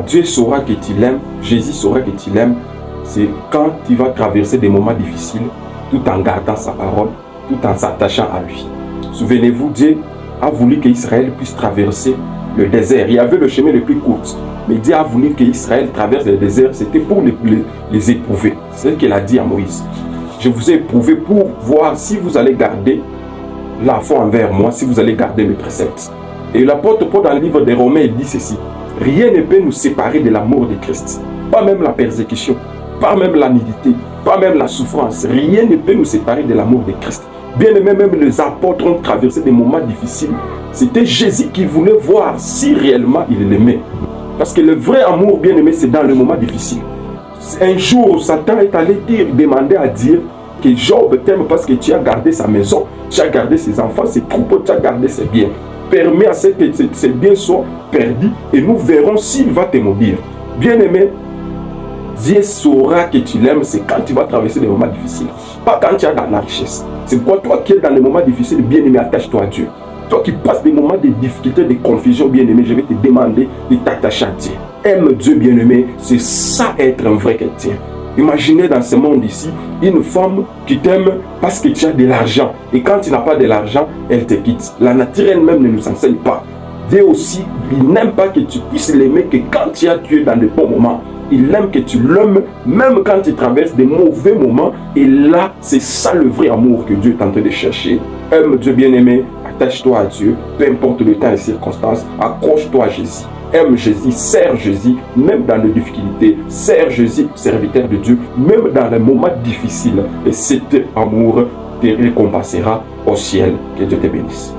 Quand Dieu saura que tu l'aimes, Jésus saura que tu l'aimes, c'est quand tu vas traverser des moments difficiles, tout en gardant sa parole, tout en s'attachant à lui. Souvenez-vous, Dieu a voulu qu'Israël puisse traverser le désert. Il y avait le chemin le plus court, mais Dieu a voulu qu'Israël traverse le désert, c'était pour les éprouver. C'est ce qu'il a dit à Moïse. Je vous ai éprouvé pour voir si vous allez garder la foi envers moi, si vous allez garder mes préceptes. Et l'apôtre Paul dans le livre des Romains, il dit ceci: rien ne peut nous séparer de l'amour de Christ. Pas même la persécution, pas même la nudité, pas même la souffrance. Rien ne peut nous séparer de l'amour de Christ. Bien aimé, même les apôtres ont traversé des moments difficiles. C'était Jésus qui voulait voir si réellement il l'aimait. Parce que le vrai amour, bien aimé, c'est dans les moments difficiles. Un jour, Satan est allé demander à Dieu que Job t'aime parce que tu as gardé sa maison, tu as gardé ses enfants, ses troupeaux, tu as gardé ses biens. Permets à ce que ces biens soient perdus et nous verrons s'il va te maudire. Bien aimé, Dieu saura que tu l'aimes, c'est quand tu vas traverser des moments difficiles. Pas quand tu es dans la richesse. C'est pourquoi toi qui es dans les moments difficiles, bien aimé, attache-toi à Dieu. Toi qui passes des moments de difficulté, de confusion, bien aimé, je vais te demander de t'attacher à Dieu. Aime Dieu, bien aimé, c'est ça être un vrai chrétien. Imaginez dans ce monde ici, une femme qui t'aime parce que tu as de l'argent. Et quand tu n'as pas de l'argent, elle te quitte. La nature elle-même ne nous enseigne pas. Dieu aussi, il n'aime pas que tu puisses l'aimer que quand tu as Dieu dans de bons moments. Il aime que tu l'aimes même quand tu traverses des mauvais moments. Et là, c'est ça le vrai amour que Dieu est en train de chercher. Aime Dieu bien-aimé, attache-toi à Dieu, peu importe le temps et les circonstances, accroche-toi à Jésus. Aime Jésus, sers Jésus, même dans les difficultés. Sers Jésus, serviteur de Dieu, même dans les moments difficiles. Et cet amour te récompensera au ciel. Que Dieu te bénisse.